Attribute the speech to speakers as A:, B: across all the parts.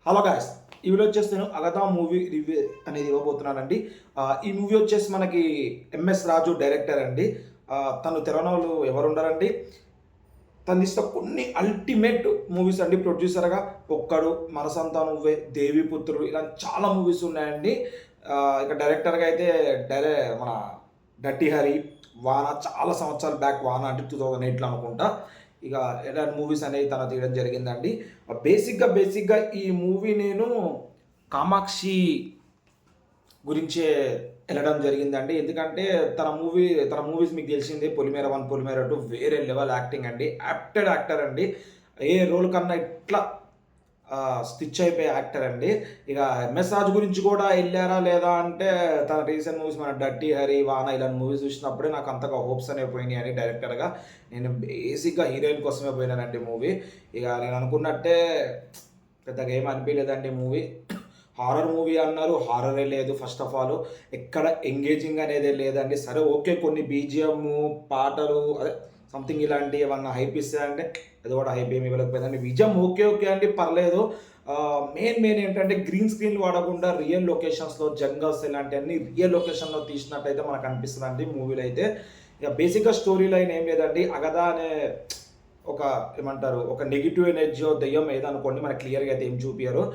A: Hello guys, ఈ video వచ్చేసి నేను అగదా మూవీ రివ్యూ అనేది ఇవ్వబోతున్నానండి. ఈ మూవీ వచ్చేసి మనకి ఎంఎస్ రాజు డైరెక్టర్ అండి. తను తెరవనోళ్ళు ఎవరు ఉండరండి. తను తీసిన కొన్ని అల్టిమేట్ మూవీస్ అండి. ప్రొడ్యూసర్గా ఒక్కడు, మనసంతా నువ్వే, దేవిపుత్రుడు, ఇలా చాలా మూవీస్ ఉన్నాయండి. ఇక డైరెక్టర్గా అయితే మన డట్టి హరి, వాన, చాలా సంవత్సరాల బ్యాక్, వాన అంటే 2008లో అనుకుంటా. ఇక ఇలాంటి మూవీస్ అనేవి తను తీయడం జరిగిందండి. బేసిక్గా ఈ మూవీ నేను కామాక్షి గురించే వెళ్ళడం జరిగిందండి. ఎందుకంటే తన మూవీస్ మీకు తెలిసిందే, పొలిమేర 1, పొలిమేర 2 వేరే లెవెల్ యాక్టింగ్ అండి. యాక్టర్ అండి. ఏ రోల్ కన్నా ఇట్లా స్టిచ్ అయిపోయే యాక్టర్ అండి. ఇక ఎంఎస్ రాజు గురించి కూడా వెళ్ళారా లేదా అంటే, తన రీసెంట్ మూవీస్ మన డట్టి హరి, వాన ఇలాంటి మూవీస్ చూసినప్పుడే నాకు అంతగా హోప్స్ అనేవి పోయినాయి అని డైరెక్టర్గా. నేను బేసిక్గా హీరోయిన్ కోసమే పోయినానండి మూవీ. ఇక నేను అనుకున్నట్టే పెద్దగా ఏం అనిపించలేదండి మూవీ. హారర్ మూవీ అన్నారు, హారరే లేదు. ఫస్ట్ ఆఫ్ ఆల్ ఎక్కడ ఎంగేజింగ్ అనేది లేదండి. సరే ఓకే, కొన్ని బీజిఎం పాటలు అదే సంథింగ్ ఇలాంటివి ఏమన్నా హైప్ ఇస్తాయంటే అది కూడా హైప్ ఏమి ఇవ్వలేకపోయిందండి. విజయం ఓకే అండి, పర్లేదు. మెయిన్ ఏంటంటే గ్రీన్ స్క్రీన్ వాడకుండా రియల్ లొకేషన్స్లో, జంగల్స్ ఇలాంటివన్నీ రియల్ లొకేషన్లో తీసినట్టయితే మనకు అనిపిస్తుంది అండి మూవీలో అయితే. ఇక బేసిక్గా స్టోరీ లైన్ ఏం లేదండి. అగదా అనే ఒక ఏమంటారు, ఒక నెగిటివ్ ఎనర్జీ దెయ్యం ఏదనుకోండి, మనకి క్లియర్గా అయితే ఏం చూపించారు.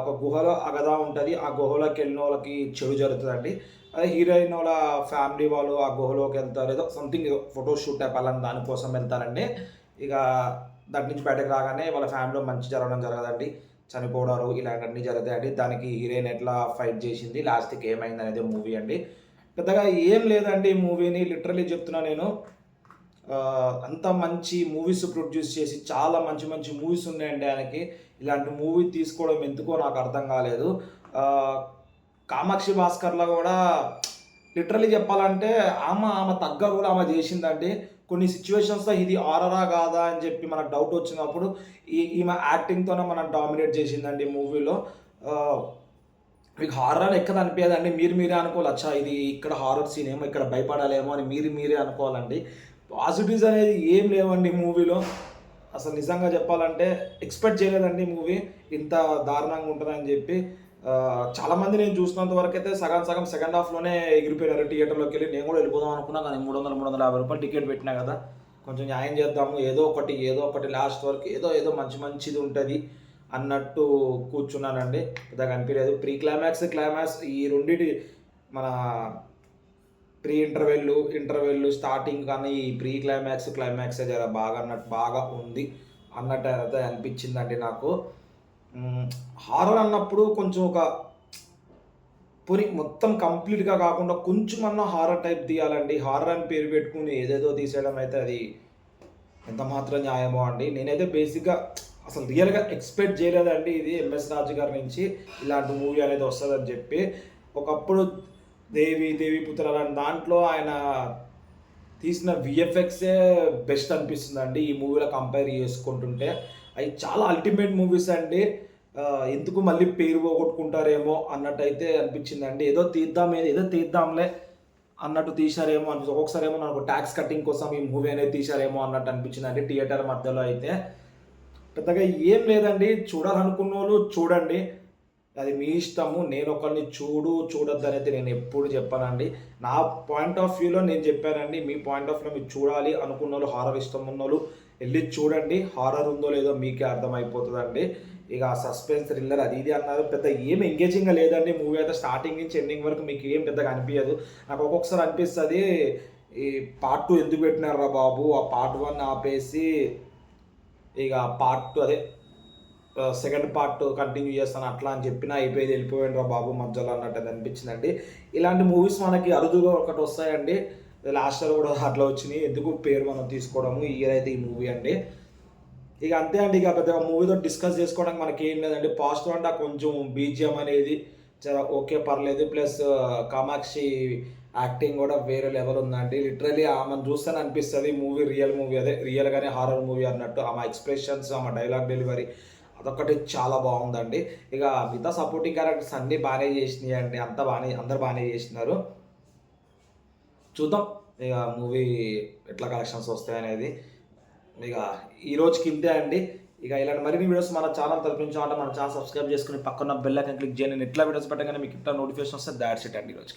A: ఒక గుహలో అగదా ఉంటుంది. ఆ గుహలోకి వెళ్ళిన వాళ్ళకి చెడు జరుగుతుందండి. అదే హీరోయిన్ వాళ్ళ ఫ్యామిలీ వాళ్ళు ఆ గుహలోకి వెళ్తారు, ఏదో సంథింగ్ ఫోటోషూట్ టైప్ అలా దానికోసం వెళ్తారండి. ఇక దాని నుంచి బయటకు రాగానే వాళ్ళ ఫ్యామిలీలో మంచి జరగడం జరగదండి, చనిపోవడాలు ఇలాంటివన్నీ జరుగుతాయండి. దానికి హీరోయిన్ ఎట్లా ఫైట్ చేసింది, లాస్ట్కి ఏమైంది అనేది మూవీ అండి. పెద్దగా ఏం లేదండి మూవీని, లిటరలీ చెప్తున్నా నేను. అంత మంచి మూవీస్ ప్రొడ్యూస్ చేసి చాలా మంచి మూవీస్ ఉన్నాయండి ఆయనకి. ఇలాంటి మూవీ తీసుకోవడం ఎందుకో నాకు అర్థం కాలేదు. కామాక్షి భాస్కర్లో కూడా లిటరలీ చెప్పాలంటే ఆమె తగ్గ కూడా ఆమె చేసిందండి. కొన్ని సిచ్యువేషన్స్లో ఇది ఆరరా కాదా అని చెప్పి మనకు డౌట్ వచ్చినప్పుడు ఈమె యాక్టింగ్తోనే మనం డామినేట్ చేసిందండి మూవీలో. మీకు హారర్ అని ఎక్కడ అనిపించదండి, మీరే అనుకోవాలి, అచ్చా ఇది ఇక్కడ హారర్ సీన్ ఏమో, ఇక్కడ భయపడాలేమో అని మీరే అనుకోవాలండి. పాజిటివ్స్ అనేది ఏం లేవండి మూవీలో. అసలు నిజంగా చెప్పాలంటే ఎక్స్పెక్ట్ చేయలేదండి మూవీ ఇంత దారుణంగా ఉంటుందని చెప్పి. చాలామంది నేను చూసినంత వరకు అయితే సగం సెకండ్ హాఫ్లోనే ఎగిరిపోయారు థియేటర్లోకి వెళ్ళి. నేను కూడా వెళ్ళిపోదాం అనుకున్నా, కానీ 350 రూపాయలు టికెట్ పెట్టినా కదా, కొంచెం న్యాయం చేద్దాము, ఏదో ఒకటి లాస్ట్ వరకు ఏదో మంచిది ఉంటుంది అన్నట్టు కూర్చున్నానండి. పెద్దగా అనిపించలేదు. క్లైమాక్స్ ఈ రెండింటి మన ప్రీ ఇంటర్వెల్ స్టార్టింగ్ కానీ ఈ క్లైమాక్స్ జర బాగా ఉంది అన్నట్టు అయితే అనిపించిందండి నాకు. హారర్ అన్నప్పుడు కొంచెం ఒక మొత్తం కంప్లీట్గా కాకుండా కొంచెమన్నా హారర్ టైప్ తీయాలండి. హారర్ అని పేరు పెట్టుకుని ఏదేదో తీసేయడం అయితే అది ఎంత మాత్రం న్యాయమో అండి. నేనైతే బేసిక్గా అసలు రియల్గా ఎక్స్పెక్ట్ చేయలేదండి ఇది ఎంఎస్ రాజు గారి నుంచి ఇలాంటి మూవీ అనేది వస్తుందని చెప్పి. ఒకప్పుడు దేవిపుత్ర అలాంటి దాంట్లో ఆయన తీసిన విఎఫ్ఎక్సే బెస్ట్ అనిపిస్తుందండి ఈ మూవీలో కంపేర్ చేసుకుంటుంటే. అవి చాలా అల్టిమేట్ మూవీస్ అండి. ఎందుకు మళ్ళీ పేరు పోగొట్టుకుంటారేమో అన్నట్టయితే అనిపించిందండి. ఏదో తీద్దాంలే అన్నట్టు తీశారేమో అనిపిస్తుంది. ఒక్కొక్కసారి ఏమో నాకు ట్యాక్స్ కటింగ్ కోసం ఈ మూవీ అనేది తీశారేమో అన్నట్టు అనిపించిందండి థియేటర్ మధ్యలో అయితే. పెద్దగా ఏం లేదండి, చూడాలనుకున్న వాళ్ళు చూడండి, అది మీ ఇష్టము. నేను ఒకరిని చూడొద్దు అనేది నేను ఎప్పుడు చెప్పానండి. నా పాయింట్ ఆఫ్ వ్యూలో నేను చెప్పానండి. మీ పాయింట్ ఆఫ్ వ్యూలో మీరు చూడాలి అనుకున్న వాళ్ళు, హారర్ ఇష్టం ఉన్న వాళ్ళు వెళ్ళి చూడండి. హారర్ ఉందో లేదో మీకే అర్థమైపోతుందండి. ఇక సస్పెన్స్ థ్రిల్లర్ అది ఇది అన్నారు, పెద్ద ఏం ఎంగేజింగ్గా లేదండి మూవీ అయితే. స్టార్టింగ్ నుంచి ఎండింగ్ వరకు మీకు ఏం పెద్దగా అనిపించదు. నాకు ఒక్కొక్కసారి అనిపిస్తుంది, ఈ పార్ట్ 2 ఎందుకు పెట్టినారా బాబు, ఆ పార్ట్ 1 ఆపేసి ఇక పార్ట్ 2 అదే సెకండ్ పార్ట్ కంటిన్యూ చేస్తాను అట్లా అని చెప్పినా అయిపోయేది, వెళ్ళిపోయాడు రా బాబు మధ్యలో అన్నట్టు అనిపించిందండి. ఇలాంటి మూవీస్ మనకి అరుదుగా ఒకటి వస్తాయండి. లాస్ట్ ఇయర్ కూడా అట్లా వచ్చినాయి. ఎందుకు పేరు మనం తీసుకోవడము, ఈ ఇయర్ అయితే ఈ మూవీ అండి. ఇక అంతే అండి. ఇక పెద్దగా మూవీతో డిస్కస్ చేసుకోవడానికి మనకి ఏం లేదండి. పాజిటివ్ అంటే కొంచెం బీజిఎం అనేది చాలా ఓకే, పర్లేదు. ప్లస్ కామాక్షి యాక్టింగ్ కూడా వేరే లెవెల్ ఉందండి. లిటరలీ ఆమెను చూస్తేనే అనిపిస్తుంది రియల్ మూవీ, అదే రియల్గానే హారర్ మూవీ అన్నట్టు. ఆమె ఎక్స్ప్రెషన్స్, ఆమె డైలాగ్ డెలివరీ అదొకటి చాలా బాగుందండి. ఇక మిగతా సపోర్టింగ్ క్యారెక్టర్స్ అన్నీ బాగానే చేసినాయి అండి. అందరు బాగానే చేసినారు. చూద్దాం ఇక మూవీ ఎట్లా కలెక్షన్స్ వస్తాయి అనేది. ఇక ఈ రోజుకి ఇంతే అండి. ఇక ఇలాంటి మరిన్ని వీడియోస్ మన ఛానల్ తరపించాలంటే మన ఛానల్ సబ్స్క్రైబ్ చేసుకుని పక్కన బెల్ ఐకాన్ క్లిక్ చేయండి. నేను ఎట్లా వీడియోస్ పెట్టగానే మీకు ఇట్లా నోటిఫికేషన్ వస్తే దాట్స్ ఇట్ అండి ఈరోజుకి.